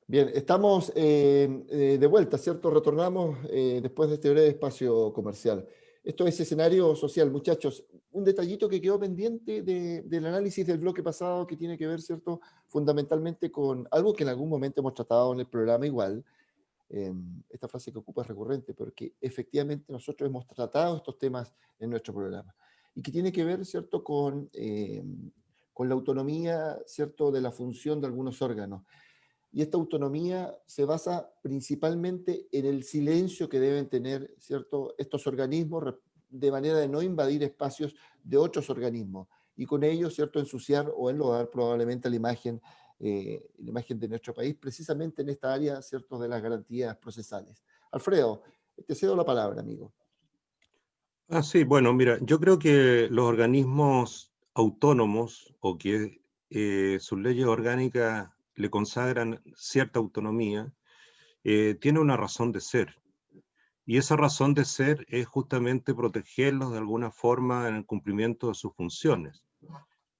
Bien, estamos de vuelta, ¿cierto? Retornamos después de este breve espacio comercial. Esto es escenario social, muchachos. Un detallito que quedó pendiente del análisis del bloque pasado que tiene que ver, ¿cierto? Fundamentalmente con algo que en algún momento hemos tratado en el programa igual. Esta frase que ocupa es recurrente, porque efectivamente nosotros hemos tratado estos temas en nuestro programa. Y que tiene que ver, ¿cierto? Con la autonomía, ¿cierto? De la función de algunos órganos. Y esta autonomía se basa principalmente en el silencio que deben tener, ¿cierto?, estos organismos de manera de no invadir espacios de otros organismos y con ello, ¿cierto?, ensuciar o enlodar probablemente la imagen de nuestro país, precisamente en esta área, ¿cierto?, de las garantías procesales. Alfredo, te cedo la palabra, amigo. Sí, bueno, mira, yo creo que los organismos autónomos o que sus leyes orgánicas le consagran cierta autonomía, tiene una razón de ser. Y esa razón de ser es justamente protegerlos de alguna forma en el cumplimiento de sus funciones.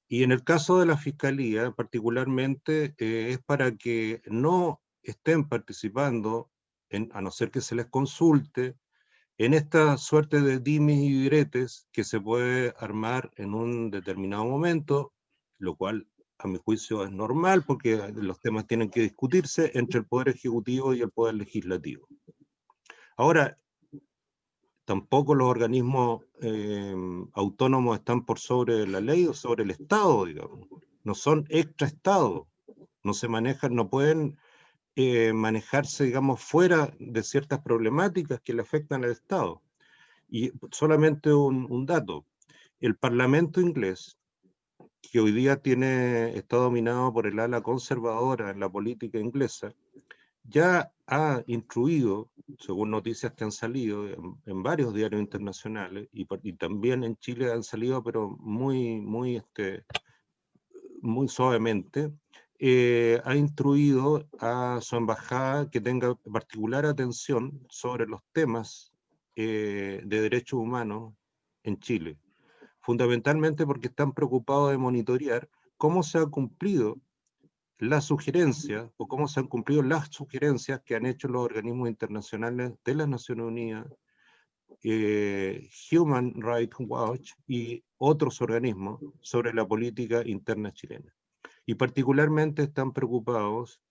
Y en el caso de la Fiscalía, particularmente, es para que no estén participando, a no ser que se les consulte, en esta suerte de dimes y diretes que se puede armar en un determinado momento, lo cual a mi juicio es normal porque los temas tienen que discutirse entre el Poder Ejecutivo y el Poder Legislativo. Ahora, tampoco los organismos autónomos están por sobre la ley o sobre el Estado, digamos. No son extra-Estado, no se manejan, no pueden manejarse, digamos, fuera de ciertas problemáticas que le afectan al Estado. Y solamente un dato, el Parlamento inglés, que hoy día está dominado por el ala conservadora en la política inglesa, ya ha instruido, según noticias que han salido en varios diarios internacionales, y también en Chile han salido, pero muy suavemente, ha instruido a su embajada que tenga particular atención sobre los temas de derechos humanos en Chile, fundamentalmente porque están preocupados de monitorear cómo se ha cumplido la sugerencia o cómo se han cumplido las sugerencias que han hecho los organismos internacionales de las Naciones Unidas, Human Rights Watch y otros organismos sobre la política interna chilena. Y particularmente están preocupados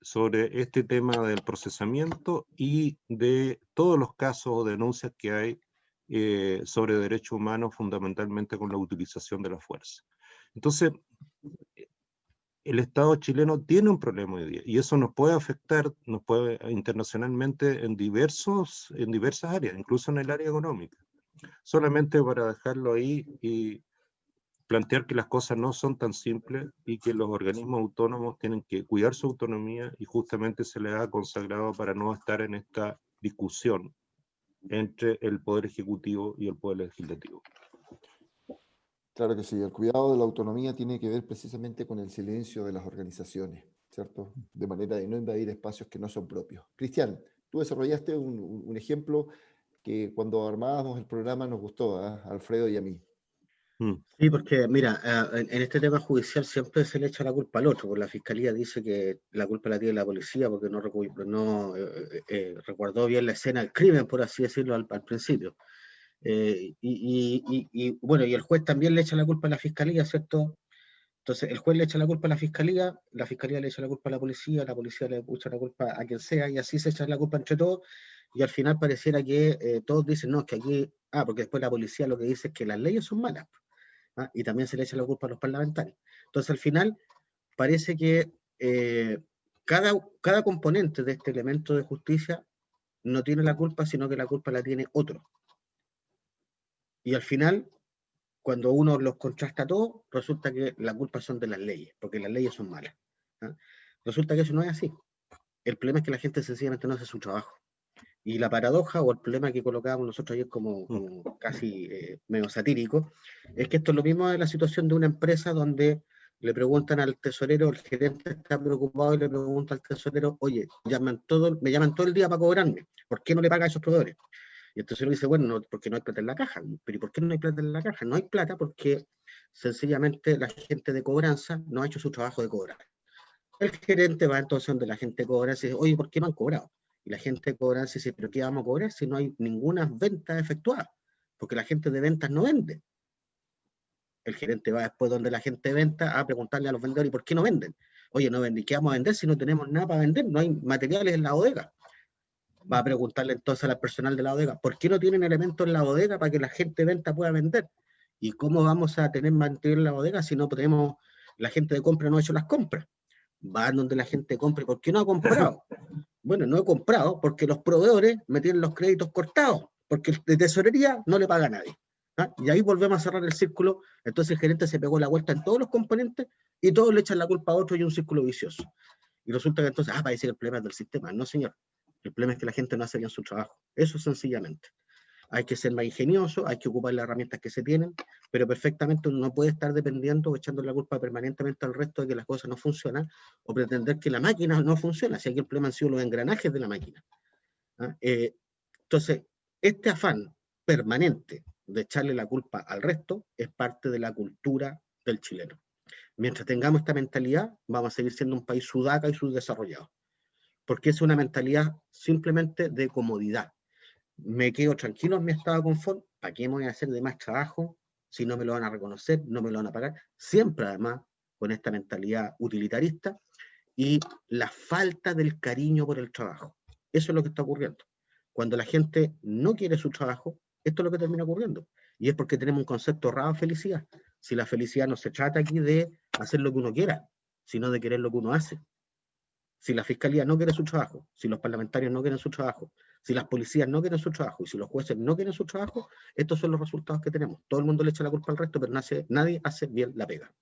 sobre este tema del procesamiento y de todos los casos o denuncias que hay sobre derechos humanos, fundamentalmente con la utilización de la fuerza. Entonces, el Estado chileno tiene un problema hoy día y eso nos puede afectar, nos puede internacionalmente en diversas áreas, incluso en el área económica. Solamente para dejarlo ahí y plantear que las cosas no son tan simples y que los organismos autónomos tienen que cuidar su autonomía y justamente se les ha consagrado para no estar en esta discusión entre el Poder Ejecutivo y el Poder Legislativo. Claro que sí, el cuidado de la autonomía tiene que ver precisamente con el silencio de las organizaciones, ¿cierto? De manera de no invadir espacios que no son propios. Cristian, tú desarrollaste un ejemplo que cuando armábamos el programa nos gustó, a Alfredo y a mí. Sí, porque mira, en este tema judicial siempre se le echa la culpa al otro, porque la fiscalía dice que la culpa la tiene la policía porque no recuerdó bien la escena del crimen, por así decirlo, al principio. Bueno, y el juez también le echa la culpa a la fiscalía, ¿cierto? Entonces, el juez le echa la culpa a la fiscalía le echa la culpa a la policía le echa la culpa a quien sea, y así se echa la culpa entre todos, y al final pareciera que todos dicen, no, que aquí, porque después la policía lo que dice es que las leyes son malas, y también se le echa la culpa a los parlamentarios. Entonces, al final, parece que cada componente de este elemento de justicia no tiene la culpa, sino que la culpa la tiene otro. Y al final, cuando uno los contrasta todos, resulta que la culpa son de las leyes, porque las leyes son malas. Resulta que eso no es así. El problema es que la gente sencillamente no hace su trabajo. Y la paradoja o el problema que colocábamos nosotros ayer como casi medio satírico, es que esto es lo mismo de la situación de una empresa donde le preguntan al tesorero, el gerente está preocupado y le pregunta al tesorero, oye, me llaman todo el día para cobrarme, ¿por qué no le paga a esos proveedores? Y el tesorero dice, bueno, no, porque no hay plata en la caja. Pero ¿y por qué no hay plata en la caja? No hay plata porque sencillamente la gente de cobranza no ha hecho su trabajo de cobrar. El gerente va entonces donde la gente cobra y dice, oye, ¿por qué me han cobrado? Y la gente cobra y dice, ¿pero qué vamos a cobrar si no hay ninguna venta efectuada? Porque la gente de ventas no vende. El gerente va después donde la gente de venta a preguntarle a los vendedores, ¿y por qué no venden? Oye, no venden, ¿qué vamos a vender si no tenemos nada para vender? No hay materiales en la bodega. Va a preguntarle entonces al personal de la bodega, ¿por qué no tienen elementos en la bodega para que la gente de venta pueda vender? ¿Y cómo vamos a tener material en la bodega si no tenemos, la gente de compra no ha hecho las compras? Va donde la gente compra, ¿por qué no ha comprado? Bueno, no he comprado porque los proveedores me tienen los créditos cortados, porque de tesorería no le paga a nadie. ¿Ah? Y ahí volvemos a cerrar el círculo. Entonces el gerente se pegó la vuelta en todos los componentes y todos le echan la culpa a otro y un círculo vicioso. Y resulta que entonces, parece que el problema es del sistema. No, señor. El problema es que la gente no hace bien su trabajo. Eso sencillamente. Hay que ser más ingenioso, hay que ocupar las herramientas que se tienen, pero perfectamente uno no puede estar dependiendo o echando la culpa permanentemente al resto de que las cosas no funcionan o pretender que la máquina no funciona, si aquí el problema han sido los engranajes de la máquina. ¿Ah? Entonces, este afán permanente de echarle la culpa al resto es parte de la cultura del chileno. Mientras tengamos esta mentalidad, vamos a seguir siendo un país sudaca y subdesarrollado, porque es una mentalidad simplemente de comodidad. Me quedo tranquilo en mi estado de confort, ¿para qué me voy a hacer de más trabajo si no me lo van a reconocer, no me lo van a pagar? Siempre además con esta mentalidad utilitarista y la falta del cariño por el trabajo. Eso es lo que está ocurriendo. Cuando la gente no quiere su trabajo, esto es lo que termina ocurriendo. Y es porque tenemos un concepto errado de felicidad. Si la felicidad no se trata aquí de hacer lo que uno quiera, sino de querer lo que uno hace. Si la fiscalía no quiere su trabajo, si los parlamentarios no quieren su trabajo, si las policías no quieren su trabajo y si los jueces no quieren su trabajo, estos son los resultados que tenemos. Todo el mundo le echa la culpa al resto, pero nadie hace bien la pega.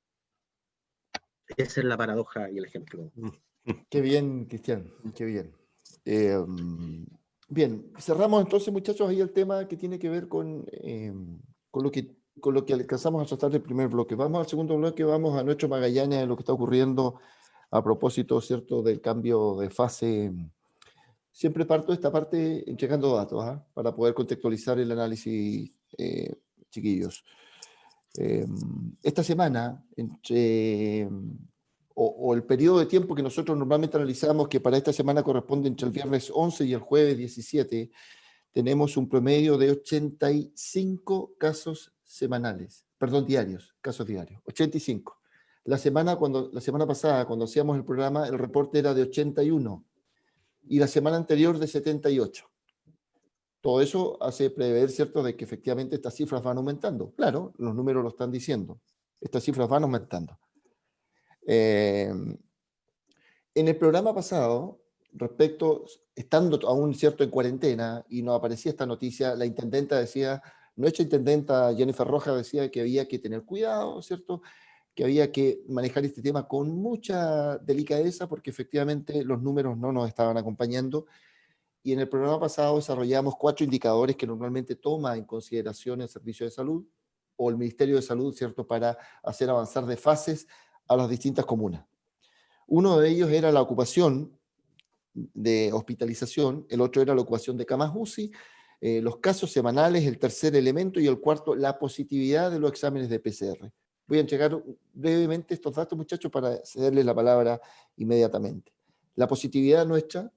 Esa es la paradoja y el ejemplo. Qué bien, Cristian, qué bien. Bien, cerramos entonces, muchachos, ahí el tema que tiene que ver con lo que alcanzamos a tratar del primer bloque. Vamos al segundo bloque, vamos a nuestro Magallanes, lo que está ocurriendo a propósito, ¿cierto?, del cambio de fase. Siempre parto de esta parte entregando datos, para poder contextualizar el análisis, chiquillos. Esta semana, o el periodo de tiempo que nosotros normalmente analizamos, que para esta semana corresponde entre el viernes 11 y el jueves 17, tenemos un promedio de 85 casos semanales, perdón, diarios, casos diarios, 85. La semana pasada, cuando hacíamos el programa, el reporte era de 81 y la semana anterior de 78. Todo eso hace prever, ¿cierto?, de que efectivamente estas cifras van aumentando. Claro, los números lo están diciendo. Estas cifras van aumentando. En el programa pasado, estando aún, ¿cierto?, en cuarentena, y nos aparecía esta noticia, la intendenta decía, nuestra intendenta Jennifer Rojas decía que había que tener cuidado, ¿cierto?, que había que manejar este tema con mucha delicadeza porque efectivamente los números no nos estaban acompañando. Y en el programa pasado desarrollamos 4 indicadores que normalmente toma en consideración el Servicio de Salud o el Ministerio de Salud, ¿cierto?, para hacer avanzar de fases a las distintas comunas. Uno de ellos era la ocupación de hospitalización, el otro era la ocupación de camas UCI, los casos semanales, el tercer elemento, y el cuarto, la positividad de los exámenes de PCR. Voy a entregar brevemente estos datos, muchachos, para cederles la palabra inmediatamente. La positividad nuestra,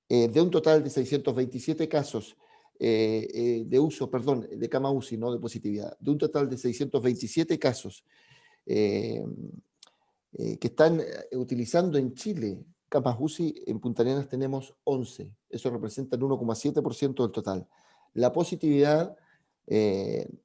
de un total de 627 casos de uso, perdón, de cama UCI, no de positividad, de un total de 627 casos que están utilizando en Chile camas UCI, en Punta Arenas tenemos 11. Eso representa el 1,7% del total. La positividad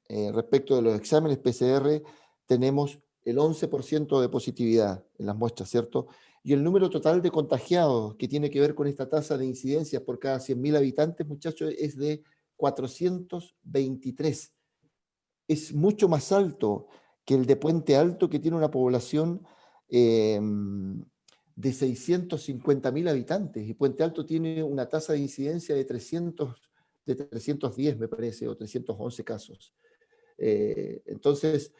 respecto de los exámenes PCR, tenemos el 11% de positividad en las muestras, ¿cierto? Y el número total de contagiados que tiene que ver con esta tasa de incidencias por cada 100.000 habitantes, muchachos, es de 423. Es mucho más alto que el de Puente Alto, que tiene una población de 650.000 habitantes, y Puente Alto tiene una tasa de incidencia de 310, me parece, o 311 casos. Entonces,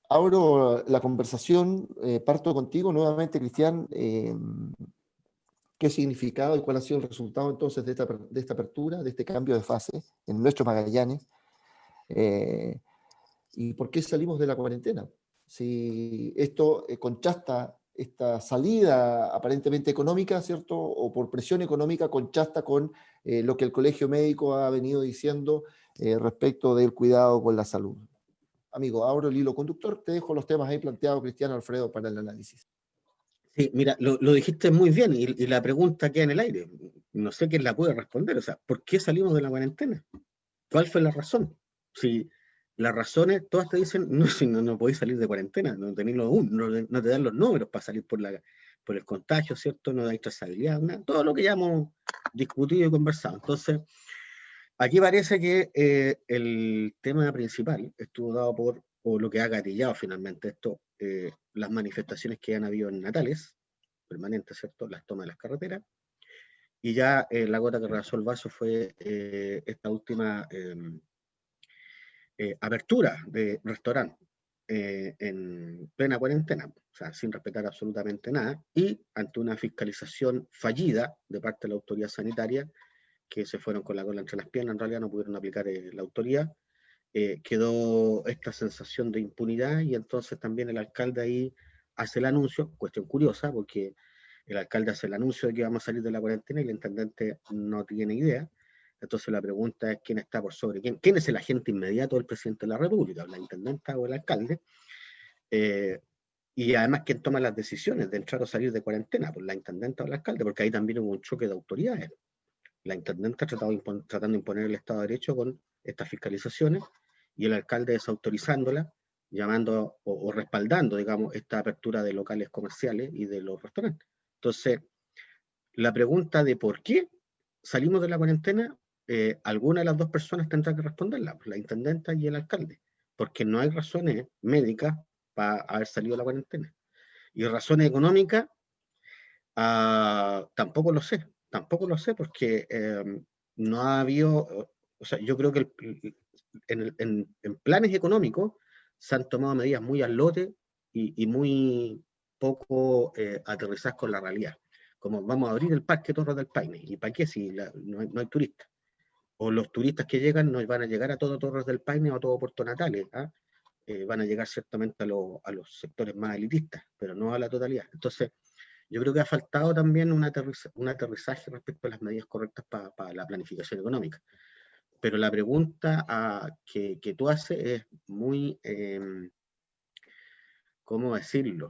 abro la conversación, parto contigo nuevamente, Cristian. ¿Qué significado y cuál ha sido el resultado entonces de esta apertura, de este cambio de fase en nuestro Magallanes? ¿Y por qué salimos de la cuarentena? Si esto contrasta esta salida aparentemente económica, ¿cierto? O por presión económica contrasta con lo que el Colegio Médico ha venido diciendo respecto del cuidado con la salud. Amigo, abro el hilo conductor, te dejo los temas ahí planteados, Cristiano, Alfredo, para el análisis. Sí, mira, lo dijiste muy bien y la pregunta queda en el aire. No sé quién la puede responder. O sea, ¿por qué salimos de la cuarentena? ¿Cuál fue la razón? Si las razones, todas te dicen, no, si no podéis salir de cuarentena, no no te dan los números para salir por el contagio, ¿cierto? No hay trazabilidad, todo lo que ya hemos discutido y conversado. Entonces, aquí parece que el tema principal estuvo dado o lo que ha gatillado finalmente esto, las manifestaciones que han habido en Natales, permanentes, ¿cierto? Las tomas de las carreteras, y ya la gota que rebasó el vaso fue esta última apertura de restaurante en plena cuarentena, o sea, sin respetar absolutamente nada, y ante una fiscalización fallida de parte de la autoridad sanitaria, que se fueron con la cola entre las piernas, en realidad no pudieron aplicar la autoridad, quedó esta sensación de impunidad, y entonces también el alcalde ahí hace el anuncio, cuestión curiosa, porque el alcalde hace el anuncio de que vamos a salir de la cuarentena y el intendente no tiene idea. Entonces la pregunta es quién está por sobre quién. ¿Quién es el agente inmediato del presidente de la República? ¿La intendenta o el alcalde? Y además, ¿quién toma las decisiones de entrar o salir de cuarentena? Pues la intendenta o el alcalde, porque ahí también hubo un choque de autoridades. La intendenta tratando de imponer el Estado de Derecho con estas fiscalizaciones y el alcalde desautorizándola, llamando o respaldando, digamos, esta apertura de locales comerciales y de los restaurantes. Entonces, la pregunta de por qué salimos de la cuarentena, alguna de las dos personas tendrá que responderla, la intendenta y el alcalde, porque no hay razones médicas para haber salido de la cuarentena. Y razones económicas, tampoco lo sé, porque no ha habido, o sea, yo creo que en planes económicos se han tomado medidas muy al lote y muy poco aterrizadas con la realidad. Como vamos a abrir el Parque Torres del Paine, ¿y para qué si no hay turistas? O los turistas que llegan no van a llegar a todo Torres del Paine o a todo Puerto Natales, van a llegar ciertamente a los sectores más elitistas, pero no a la totalidad. Entonces, yo creo que ha faltado también un aterrizaje respecto a las medidas correctas para la planificación económica. Pero la pregunta que tú haces es muy, ¿cómo decirlo?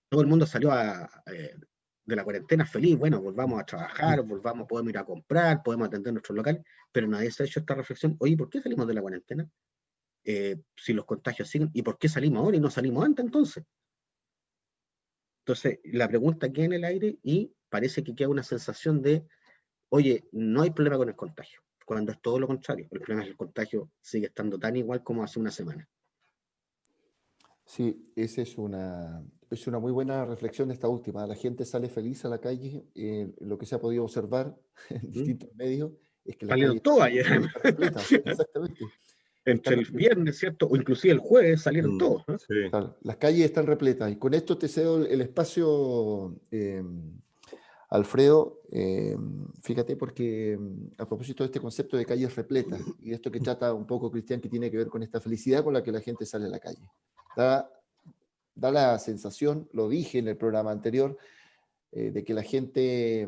Todo el mundo salió de la cuarentena feliz, bueno, volvamos a trabajar, podemos ir a comprar, podemos atender nuestros locales, pero nadie se ha hecho esta reflexión, oye, ¿por qué salimos de la cuarentena? Si los contagios siguen, ¿y por qué salimos ahora y no salimos antes entonces? Entonces, la pregunta queda en el aire y parece que queda una sensación de, oye, no hay problema con el contagio, cuando es todo lo contrario. El problema es que el contagio sigue estando tan igual como hace una semana. Sí, esa es una muy buena reflexión esta última. La gente sale feliz a la calle. Lo que se ha podido observar en distintos medios es que las Salieron calles todos ayer. están repletas, exactamente. Entre el viernes, ¿cierto? O inclusive el jueves salieron todos. Sí. Claro, las calles están repletas. Y con esto te cedo el espacio, Alfredo. Fíjate, porque a propósito de este concepto de calles repletas y esto que trata un poco Cristian, que tiene que ver con esta felicidad con la que la gente sale a la calle. Da la sensación, lo dije en el programa anterior, de que la gente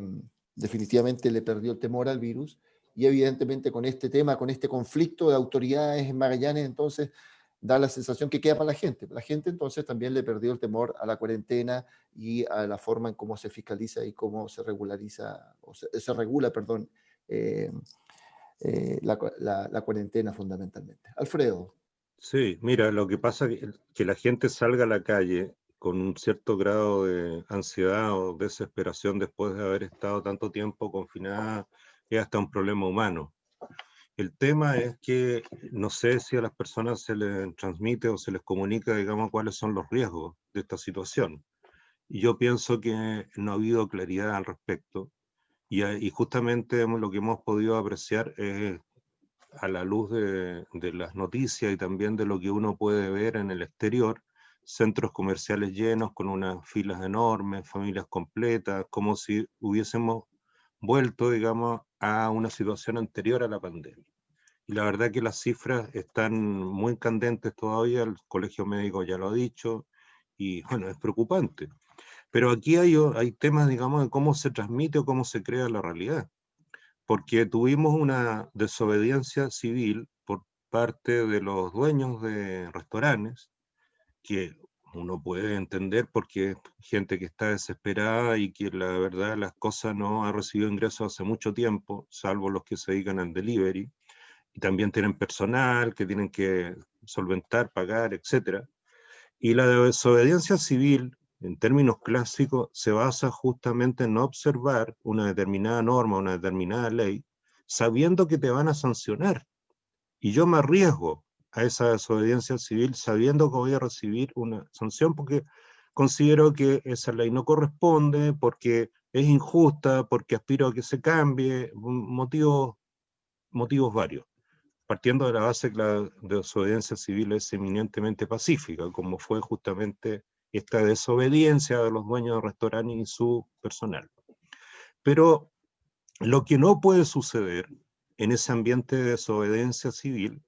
definitivamente le perdió el temor al virus, y evidentemente con este tema, con este conflicto de autoridades en Magallanes, entonces da la sensación que queda para la gente. La gente entonces también le perdió el temor a la cuarentena y a la forma en cómo se fiscaliza y cómo se regulariza, o se regula, perdón, la cuarentena fundamentalmente. Alfredo. Sí, mira, lo que pasa es que la gente salga a la calle con un cierto grado de ansiedad o desesperación después de haber estado tanto tiempo confinada es hasta un problema humano. El tema es que no sé si a las personas se les transmite o se les comunica, digamos, cuáles son los riesgos de esta situación. Y yo pienso que no ha habido claridad al respecto. Y justamente lo que hemos podido apreciar es, a la luz de las noticias y también de lo que uno puede ver en el exterior, centros comerciales llenos con unas filas enormes, familias completas, como si hubiésemos vuelto, digamos, a una situación anterior a la pandemia. Y la verdad que las cifras están muy candentes todavía, el Colegio Médico ya lo ha dicho, y bueno, es preocupante. Pero aquí hay temas, digamos, de cómo se transmite o cómo se crea la realidad, porque tuvimos una desobediencia civil por parte de los dueños de restaurantes, que uno puede entender porque es gente que está desesperada y que la verdad las cosas no ha recibido ingresos hace mucho tiempo, salvo los que se dedican al delivery, y también tienen personal que tienen que solventar, pagar, etc. Y la desobediencia civil, en términos clásicos, se basa justamente en no observar una determinada norma, una determinada ley, sabiendo que te van a sancionar. Y yo me arriesgo a esa desobediencia civil sabiendo que voy a recibir una sanción porque considero que esa ley no corresponde, porque es injusta, porque aspiro a que se cambie, motivos varios, partiendo de la base que la desobediencia civil es eminentemente pacífica, como fue justamente esta desobediencia de los dueños de restaurantes y su personal. Pero lo que no puede suceder en ese ambiente de desobediencia civil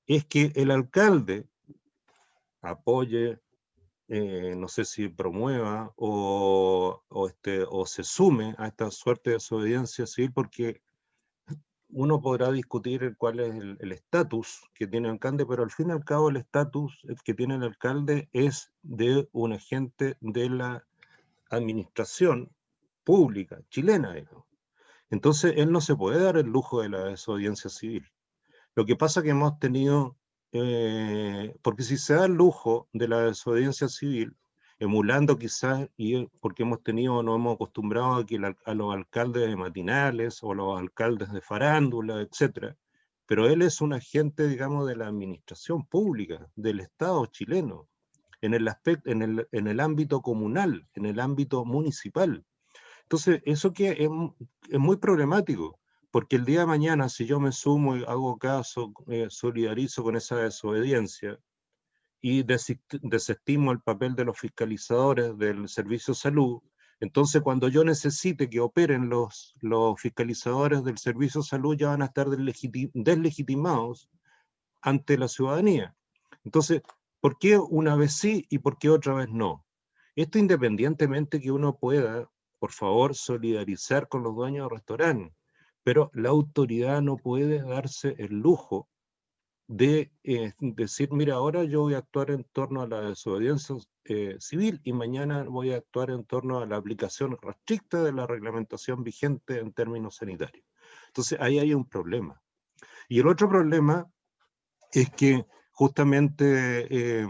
es que el alcalde apoye, no sé si promueva o se sume a esta suerte de desobediencia civil, porque uno podrá discutir cuál es el estatus que tiene el alcalde, pero al fin y al cabo el estatus que tiene el alcalde es de un agente de la administración pública chilena, digamos. Entonces él no se puede dar el lujo de la desobediencia civil. Lo que pasa que hemos tenido, porque si se da el lujo de la desobediencia civil, emulando quizás, y porque hemos tenido, nos hemos acostumbrado a, que a los alcaldes de matinales o los alcaldes de farándula, etc. Pero él es un agente, digamos, de la administración pública, del Estado chileno, en el aspecto, en el ámbito comunal, en el ámbito municipal. Entonces, eso que es muy problemático, porque el día de mañana, si yo me sumo y hago caso, solidarizo con esa desobediencia y desestimo el papel de los fiscalizadores del Servicio de Salud, entonces cuando yo necesite que operen los fiscalizadores del Servicio de Salud ya van a estar deslegitimados ante la ciudadanía. Entonces, ¿por qué una vez sí y por qué otra vez no? Esto independientemente que uno pueda, por favor, solidarizar con los dueños de restaurantes, pero la autoridad no puede darse el lujo de decir, mira, ahora yo voy a actuar en torno a la desobediencia civil y mañana voy a actuar en torno a la aplicación restricta de la reglamentación vigente en términos sanitarios. Entonces, ahí hay un problema. Y el otro problema es que justamente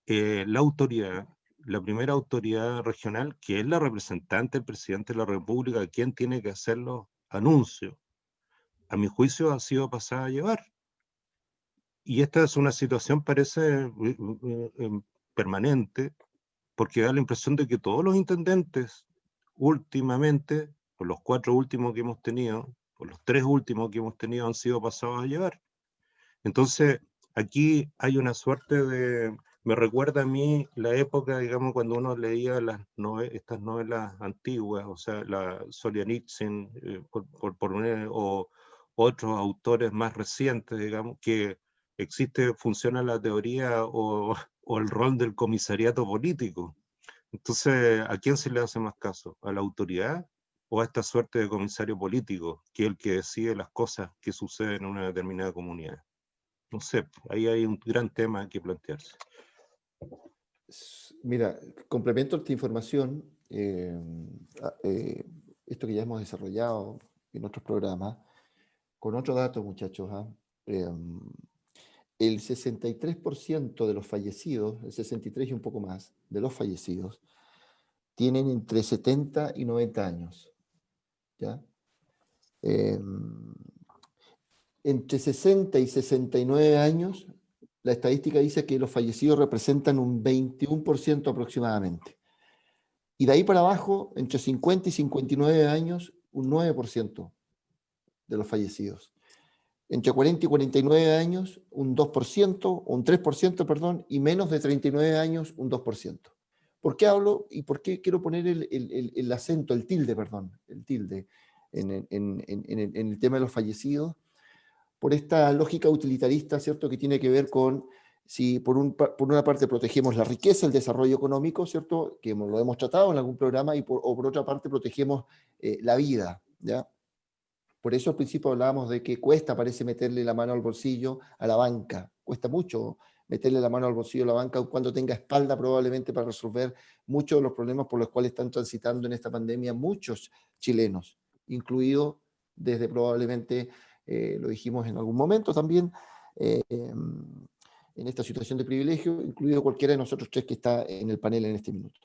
la autoridad, la primera autoridad regional, que es la representante del presidente de la República, quien tiene que hacer los anuncios, a mi juicio ha sido pasada a llevar. Y esta es una situación, parece permanente, porque da la impresión de que todos los intendentes últimamente, por los 4 últimos que hemos tenido, por los 3 últimos que hemos tenido, han sido pasados a llevar. Entonces, aquí hay una suerte de... Me recuerda a mí la época, digamos, cuando uno leía estas novelas antiguas, o sea, la Solzhenitsyn, o otros autores más recientes, digamos, que funciona la teoría o el rol del comisariato político. Entonces, ¿a quién se le hace más caso? ¿A la autoridad o a esta suerte de comisario político, que es el que decide las cosas que suceden en una determinada comunidad? No sé, ahí hay un gran tema que plantearse. Mira, complemento esta información, esto que ya hemos desarrollado en otros programas, con otro dato, muchachos. El 63% de los fallecidos, el 63 y un poco más, de los fallecidos, tienen entre 70 y 90 años. ¿Ya? Entre 60 y 69 años, la estadística dice que los fallecidos representan un 21% aproximadamente. Y de ahí para abajo, entre 50 y 59 años, un 9% de los fallecidos. Entre 40 y 49 años, un 2%, un 3%, perdón, y menos de 39 años, un 2%. ¿Por qué hablo y por qué quiero poner el acento, el tilde, perdón, el tilde en el tema de los fallecidos? Por esta lógica utilitarista, ¿cierto?, que tiene que ver con Si por una parte protegemos la riqueza, el desarrollo económico, ¿cierto? Que lo hemos tratado en algún programa, o por otra parte protegemos la vida, ¿ya? Por eso al principio hablábamos de que cuesta, parece, meterle la mano al bolsillo a la banca. Cuesta mucho meterle la mano al bolsillo a la banca cuando tenga espalda probablemente para resolver muchos de los problemas por los cuales están transitando en esta pandemia muchos chilenos, incluido desde probablemente, lo dijimos en algún momento también, en esta situación de privilegio, incluido cualquiera de nosotros tres que está en el panel en este minuto.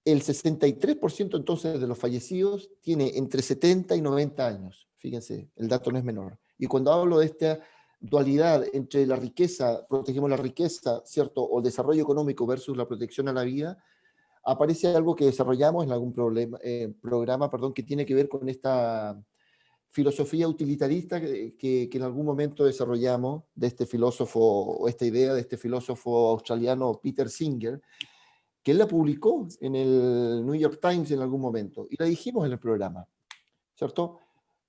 El 63% entonces de los fallecidos tiene entre 70 y 90 años. Fíjense, el dato no es menor. Y cuando hablo de esta dualidad entre la riqueza, protegemos la riqueza, ¿cierto? O el desarrollo económico versus la protección a la vida, aparece algo que desarrollamos en algún programa que tiene que ver con esta filosofía utilitarista que en algún momento desarrollamos de este filósofo, o esta idea de este filósofo australiano Peter Singer, que él la publicó en el New York Times en algún momento, y la dijimos en el programa, ¿cierto?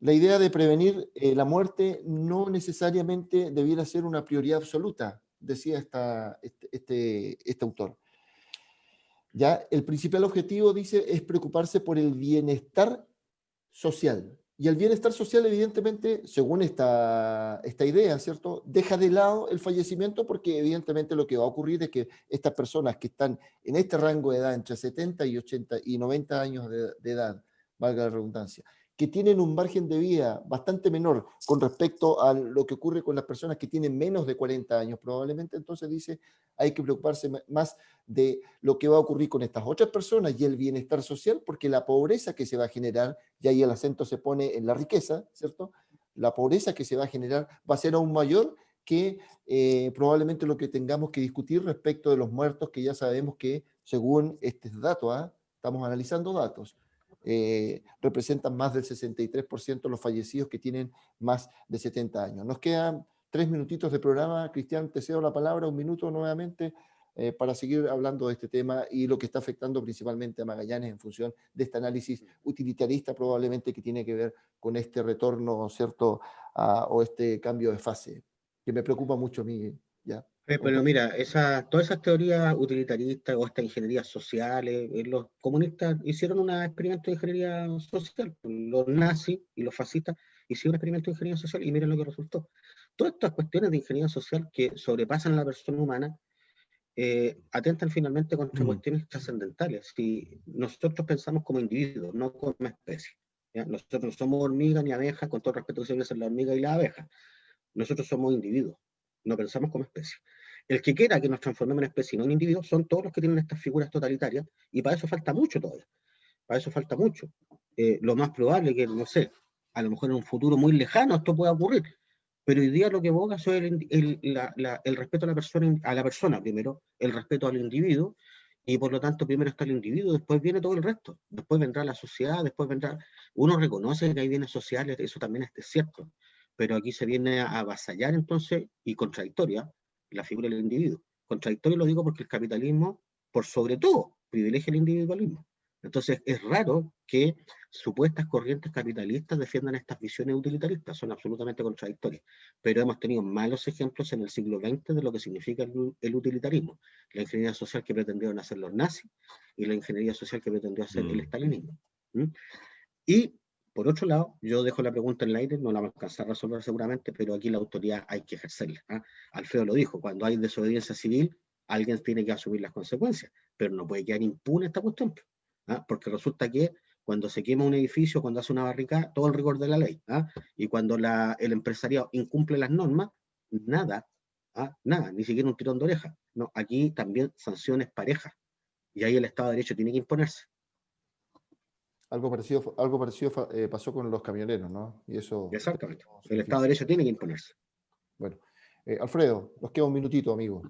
La idea de prevenir la muerte no necesariamente debiera ser una prioridad absoluta, decía este autor. Ya, el principal objetivo, dice, es preocuparse por el bienestar social. Y el bienestar social, evidentemente, según esta idea, ¿cierto?, deja de lado el fallecimiento, porque evidentemente lo que va a ocurrir es que estas personas que están en este rango de edad, entre 70 y 80 y 90 años de edad, valga la redundancia, que tienen un margen de vida bastante menor con respecto a lo que ocurre con las personas que tienen menos de 40 años, probablemente entonces dice, hay que preocuparse más de lo que va a ocurrir con estas otras personas y el bienestar social, porque la pobreza que se va a generar, y ahí el acento se pone en la riqueza, ¿cierto? La pobreza que se va a generar va a ser aún mayor que probablemente lo que tengamos que discutir respecto de los muertos, que ya sabemos que, según este dato, estamos analizando datos, representan más del 63% de los fallecidos que tienen más de 70 años. Nos quedan 3 minutitos de programa. Cristian, te cedo la palabra, 1 minuto nuevamente, para seguir hablando de este tema y lo que está afectando principalmente a Magallanes en función de este análisis utilitarista probablemente que tiene que ver con este retorno, ¿cierto?, o este cambio de fase, que me preocupa mucho a mí, ¿ya? Pero mira, todas esas teorías utilitaristas o estas ingenierías sociales, los comunistas hicieron un experimento de ingeniería social, los nazis y los fascistas hicieron un experimento de ingeniería social y miren lo que resultó. Todas estas cuestiones de ingeniería social que sobrepasan a la persona humana atentan finalmente contra cuestiones trascendentales. Si nosotros pensamos como individuos, no como especie, ¿ya? Nosotros no somos hormigas ni abejas, con todo el respeto que se merece la hormiga y la abeja. Nosotros somos individuos, no pensamos como especie. El que quiera que nos transformemos en especie y no en individuos son todos los que tienen estas figuras totalitarias, y para eso falta mucho todavía. Para eso falta mucho. Lo más probable es que, no sé, a lo mejor en un futuro muy lejano esto pueda ocurrir, pero hoy día lo que evoca es el respeto a la persona primero, el respeto al individuo, y por lo tanto primero está el individuo, después viene todo el resto, después vendrá la sociedad, después vendrá, uno reconoce que hay bienes sociales, eso también es cierto, pero aquí se viene a avasallar entonces, y contradictoria, la figura del individuo. Contradictorio lo digo porque el capitalismo, por sobre todo, privilegia el individualismo. Entonces es raro que supuestas corrientes capitalistas defiendan estas visiones utilitaristas, son absolutamente contradictorias, pero hemos tenido malos ejemplos en el siglo XX de lo que significa el utilitarismo, la ingeniería social que pretendieron hacer los nazis y la ingeniería social que pretendió hacer el stalinismo. Y por otro lado, yo dejo la pregunta en el aire, no la vamos a alcanzar a resolver seguramente, pero aquí la autoridad hay que ejercerla. Alfredo lo dijo, cuando hay desobediencia civil, alguien tiene que asumir las consecuencias, pero no puede quedar impune esta cuestión, porque resulta que cuando se quema un edificio, cuando hace una barricada, todo el rigor de la ley, y cuando el empresariado incumple las normas, nada, nada, ni siquiera un tirón de oreja. No, aquí también sanciones parejas, y ahí el Estado de Derecho tiene que imponerse. Algo parecido pasó con los camioneros, ¿no? Y eso... Exactamente. El Estado de Derecho tiene que imponerse. Bueno, Alfredo, nos queda un minutito, amigo.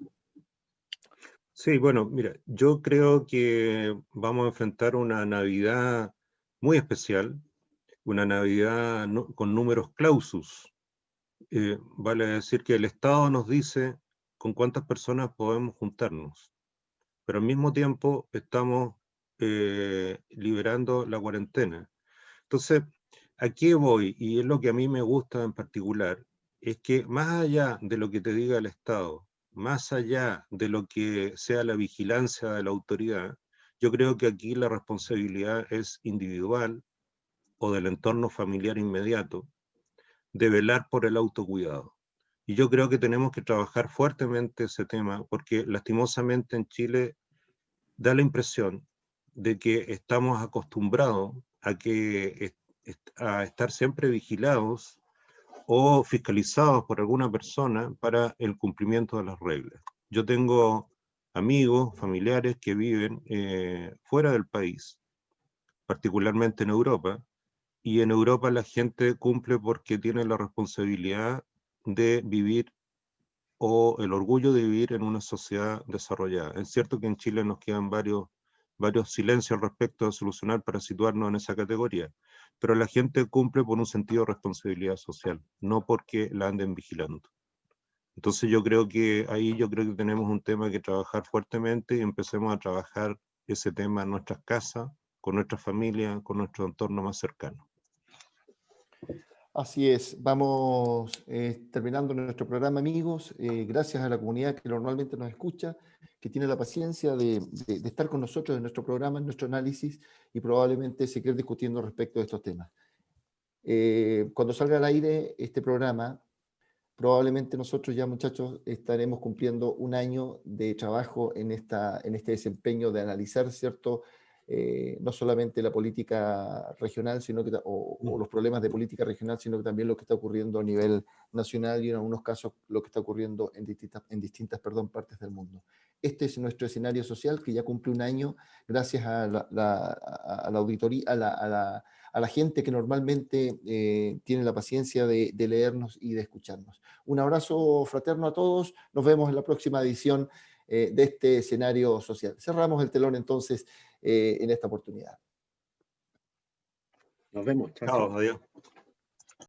Sí, bueno, mira, yo creo que vamos a enfrentar una Navidad muy especial, una Navidad con números clausus. Vale decir que el Estado nos dice con cuántas personas podemos juntarnos, pero al mismo tiempo estamos liberando la cuarentena. Entonces, ¿a qué voy? Y es lo que a mí me gusta en particular, es que más allá de lo que te diga el Estado, más allá de lo que sea la vigilancia de la autoridad, yo creo que aquí la responsabilidad es individual o del entorno familiar inmediato, de velar por el autocuidado. Y yo creo que tenemos que trabajar fuertemente ese tema, porque lastimosamente en Chile da la impresión de que estamos acostumbrados a estar siempre vigilados o fiscalizados por alguna persona para el cumplimiento de las reglas. Yo tengo amigos, familiares que viven fuera del país, particularmente en Europa, y en Europa la gente cumple porque tiene la responsabilidad de vivir o el orgullo de vivir en una sociedad desarrollada. Es cierto que en Chile nos quedan varios silencios al respecto de solucionar para situarnos en esa categoría, pero la gente cumple por un sentido de responsabilidad social, no porque la anden vigilando. Entonces yo creo que tenemos un tema que trabajar fuertemente y empecemos a trabajar ese tema en nuestras casas, con nuestra familia, con nuestro entorno más cercano. Así es, vamos terminando nuestro programa, amigos. Gracias a la comunidad que normalmente nos escucha, que tiene la paciencia de estar con nosotros en nuestro programa, en nuestro análisis, y probablemente seguir discutiendo respecto de estos temas. Cuando salga al aire este programa, probablemente nosotros ya, muchachos, estaremos cumpliendo un año de trabajo en este desempeño de analizar, ¿cierto? No solamente la política regional, sino que, o los problemas de política regional, sino que también lo que está ocurriendo a nivel nacional y en algunos casos lo que está ocurriendo en distintas partes del mundo. Este es nuestro escenario social que ya cumple un año gracias a la auditoría, a la gente que normalmente tiene la paciencia de leernos y de escucharnos. Un abrazo fraterno a todos, nos vemos en la próxima edición de este escenario social. Cerramos el telón entonces en esta oportunidad. Nos vemos. Chao, Chao, chao. adiós.